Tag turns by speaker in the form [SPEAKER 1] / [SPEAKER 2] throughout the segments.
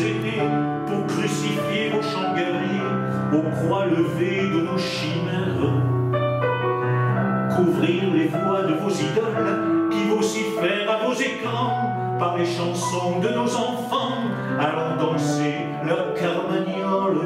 [SPEAKER 1] aînés pour crucifier vos chants guerriers aux croix levées de nos chimères. Couvrir les voix de vos idoles qui vocifèrent à vos écrans par les chansons de nos enfants allant danser leur carmagnole.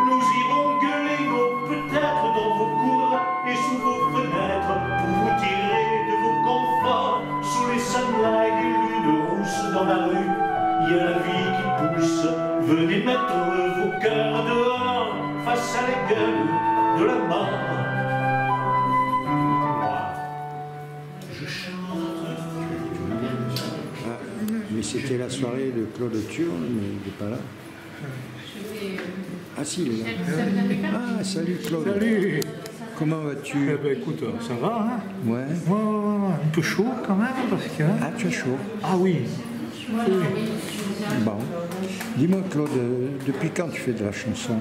[SPEAKER 1] Nous irons gueuler nos peut-être dans vos cours et sous vos fenêtres pour vous tirer de vos conforts sous les sunlights et lunes rousses dans la rue. Il y a la vie qui pousse, venez mettre vos cœurs dehors face à la gueule de la mort.
[SPEAKER 2] Mais c'était la soirée de Claude Turne, mais il n'est pas là. Ah si, il est là. Ah, salut Claude.
[SPEAKER 3] Salut.
[SPEAKER 2] Comment vas-tu?
[SPEAKER 3] Eh ben écoute, ça va, hein?
[SPEAKER 2] Ouais.
[SPEAKER 3] Un peu chaud quand même, parce que...
[SPEAKER 2] Ah, tu as chaud?
[SPEAKER 3] Ah oui.
[SPEAKER 2] Bon. Dis-moi Claude, depuis quand tu fais de la chanson?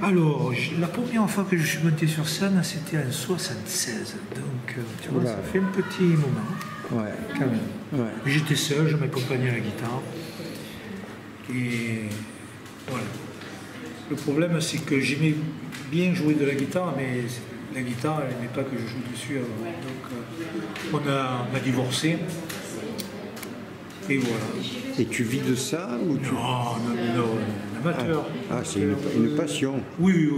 [SPEAKER 3] Alors, la première fois que je suis monté sur scène, c'était en 76. Donc, tu vois, ça fait un petit moment.
[SPEAKER 2] Ouais.
[SPEAKER 3] Quand même.
[SPEAKER 2] Ouais.
[SPEAKER 3] J'étais seul, je m'accompagnais à la guitare. Et voilà. Le problème, c'est que j'aimais bien jouer de la guitare, mais la guitare, elle n'aimait pas que je joue dessus. Donc, on a divorcé. Et voilà.
[SPEAKER 2] Et tu vis de ça ou tu...
[SPEAKER 3] Non, amateur.
[SPEAKER 2] Ah, c'est une passion.
[SPEAKER 3] Oui,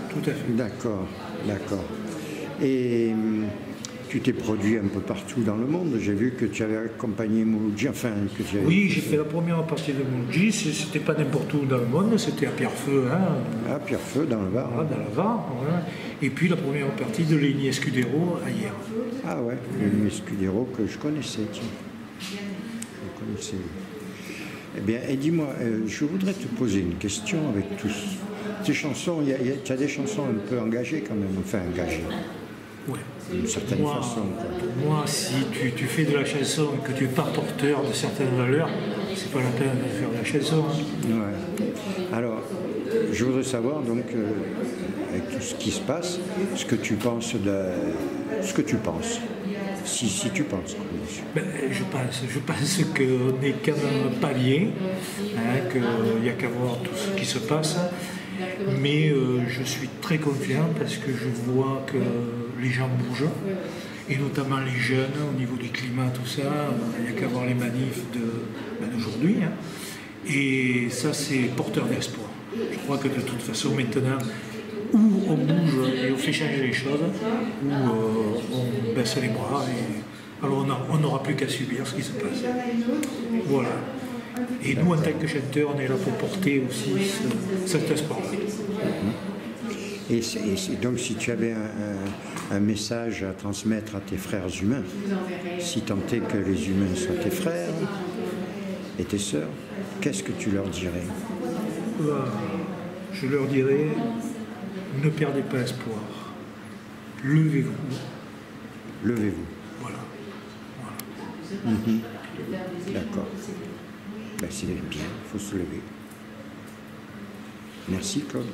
[SPEAKER 3] tout à fait.
[SPEAKER 2] D'accord, d'accord. Et tu t'es produit un peu partout dans le monde. J'ai vu que tu avais accompagné Mouloudji, enfin que tu avais...
[SPEAKER 3] Oui, j'ai fait la première partie de Mouloudji. C'était pas n'importe où dans le monde, c'était à Pierrefeu. Hein.
[SPEAKER 2] À Pierrefeu, dans le Var.
[SPEAKER 3] Voilà, dans le Var. Voilà. Et puis la première partie de Lenny Escudero à Hier.
[SPEAKER 2] Ah ouais, Lenny Escudero que je connaissais, tiens. Je connaissais. Eh bien, et dis-moi, je voudrais te poser une question avec tous tes chansons. Tu as des chansons un peu engagées quand même, enfin engagées.
[SPEAKER 3] Ouais.
[SPEAKER 2] D'une certaine façon.
[SPEAKER 3] Pour moi, si tu fais de la chanson et que tu n'es pas porteur de certaines valeurs, c'est pas la peine de faire de la chanson.
[SPEAKER 2] Ouais. Alors, je voudrais savoir donc, avec tout ce qui se passe, ce que tu penses de... Ce que tu penses. Si tu penses.
[SPEAKER 3] Ben, je pense qu'on n'est quand même pas bien, hein, qu'il n'y a qu'à voir tout ce qui se passe. Mais je suis très confiant parce que je vois que les gens bougent, et notamment les jeunes au niveau du climat, tout ça. Il n'y a qu'à voir les manifs d'aujourd'hui. Hein. Et ça, c'est porteur d'espoir. Je crois que de toute façon, maintenant, où on bouge et on fait changer les choses, ou on baisse les bras, et alors on n'aura plus qu'à subir ce qui se passe. Voilà. Et nous, en tant que chanteurs, on est là pour porter aussi cet espoir-là.
[SPEAKER 2] Et donc, si tu avais un message à transmettre à tes frères humains, si tant est que les humains soient tes frères et tes sœurs, qu'est-ce que tu leur dirais?
[SPEAKER 3] Je leur dirais, ne perdez pas espoir. Levez-vous.
[SPEAKER 2] Levez-vous.
[SPEAKER 3] Voilà.
[SPEAKER 2] D'accord. Ben, c'est bien, il faut se lever. Merci Claude.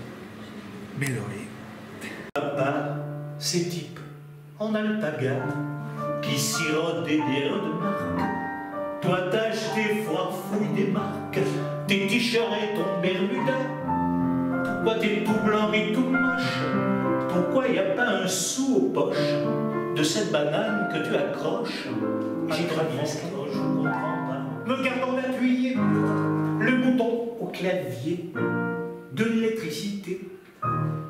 [SPEAKER 3] Mais de rien.
[SPEAKER 1] Papa, ces types en alpaga qui sirotent des bières de marque. Toi t'achètes tes foirefouilles des marques, tes t-shirts et ton bermuda. Pourquoi t'es tout blanc et tout moche? Pourquoi y a pas un sou aux poches de cette banane que tu accroches? J'y crois bien, je comprends pas. Me gardant l'appui, le bouton au clavier, de l'électricité.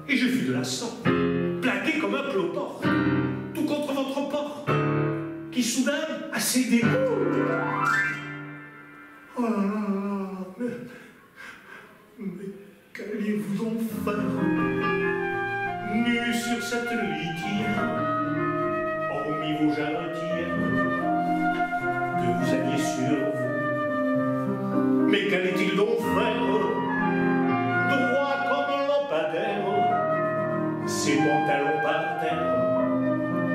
[SPEAKER 1] Et je fus de la sorte, plaqué comme un cloport, tout contre votre porte, qui soudain a cédé. Oh là là, mais qu'alliez-vous donc faire, nu sur cette litière, hormis vos jarretières, que vous aviez sur vous? Mais qu'allait-il donc faire, droit comme un lampadaire, ses pantalons par terre?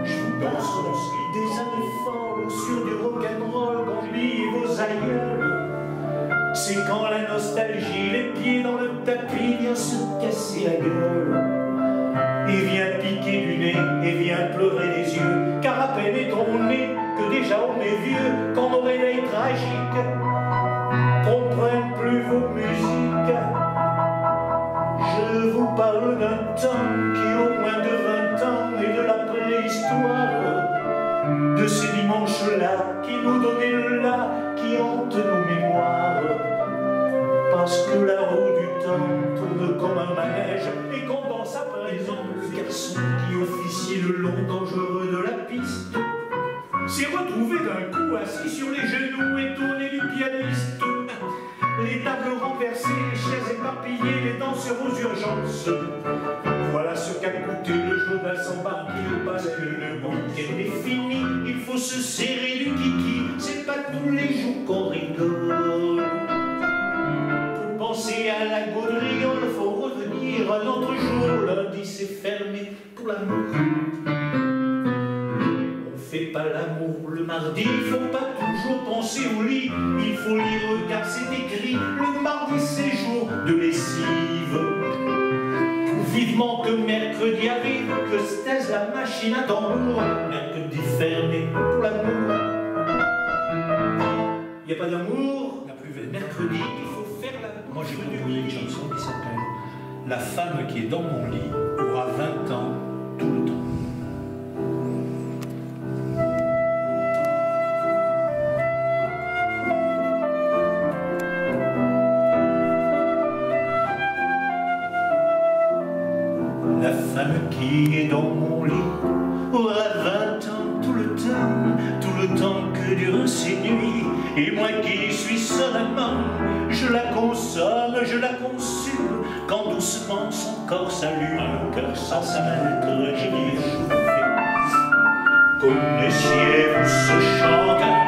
[SPEAKER 1] Je vous danse des années folles sur du rock'n'roll qu'ennuient vos aïeuls. C'est quand la nostalgie, les pieds dans le tapis, vient se casser la gueule et vient piquer du nez et vient pleurer des yeux, car à peine est-on né que déjà on est vieux, quand nos réveils tragiques d'un temps qui au moins de 20 ans est de la préhistoire, de ces dimanches-là qui nous donnaient le là, qui hantent nos mémoires, parce que la roue du temps tourne comme un manège et condense à présent le garçon qui officiait le long dangereux de la piste s'est retrouvé d'un coup assis sur les genoux étonnés du pianiste. Les tables renversées, les chaises éparpillées, les danseurs aux urgences. Voilà ce qu'a coûté le jour d'un s'embarquer, parce que le week-end est fini, il faut se serrer du kiki, c'est pas tous les jours qu'on rigole. Pour penser à la gaudriole, faut revenir un autre jour, lundi c'est fermé pour l'amour. Fait pas l'amour le mardi, il faut pas toujours penser au lit, il faut lire car c'est écrit, le mardi c'est jour de lessive. Vivement que mercredi arrive, que se taise la machine à tambour, mercredi fermé pour l'amour. Y a pas d'amour, mercredi, il faut faire l'amour.
[SPEAKER 3] Moi j'ai composé une chanson qui s'appelle « La femme qui est dans mon lit aura 20 ans tout le temps ».
[SPEAKER 1] La femme qui est dans mon lit aura 20 ans tout le temps que durent ces nuits. Et moi qui suis seul amant, je la consomme, je la consume, quand doucement son corps s'allume, un cœur sans sa maître, j'ai dit chauffé. Connaissiez-vous ce chanteur,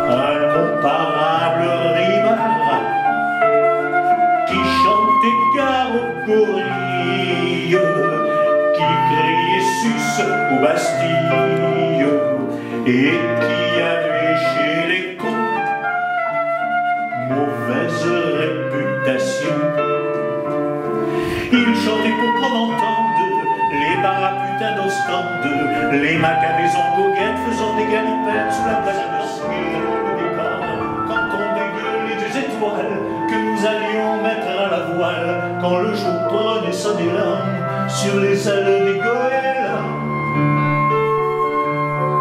[SPEAKER 1] incomparable rimard, qui chantait gare au gorille, qui criait sus aux Bastilles, et qui avait chez les cons mauvaise réputation. Il chantait pour qu'on entende les maraputins d'Ostende, les macabées en goguette faisant des galipettes sous la place de quand on dégueule les deux étoiles que nous allions mettre à la voile, quand le jour prenait son élan sur les ailes des goélands.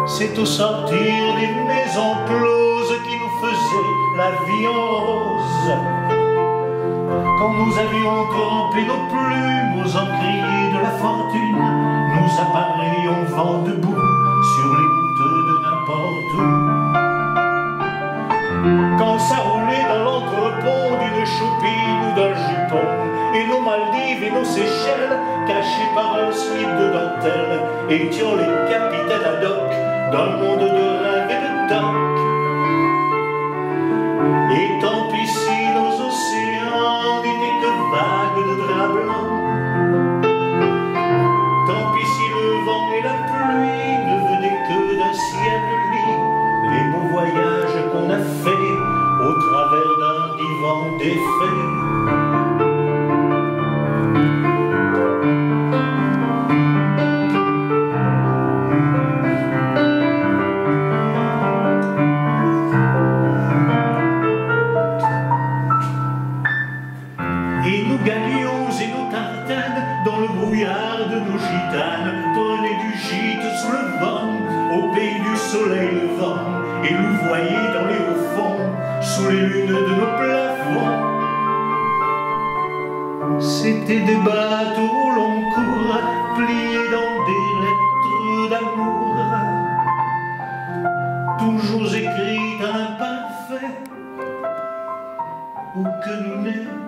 [SPEAKER 1] C'est au sortir des maisons closes qui nous faisaient la vie en rose, quand nous avions trempé nos plumes aux encriers de la fortune, nous apparaîtrions vent debout sur les routes de n'importe où. Quand ça roulait dans l'entrepont d'une choupine ou d'un jupon, et nos Maldives et nos Seychelles, cachés par un slip de dentelle, étions les capitaines ad hoc d'un monde de rêve et de toc. Et tant pis si nos océans n'étaient que vagues de drap blanc, tant pis si le vent et la pluie ne venaient que d'un ciel lit, les beaux voyages qu'on a faits au travers d'un divan défait. Et nous galions et nos tartanes dans le brouillard de nos gitanes prenaient du gîte sous le vent au pays du soleil levant et louvoyaient dans les hauts fonds sous les lunes de nos plafonds. C'étaient des bateaux au long cours pliés dans des lettres d'amour, toujours écrites à l'imparfait, où que nous n'étions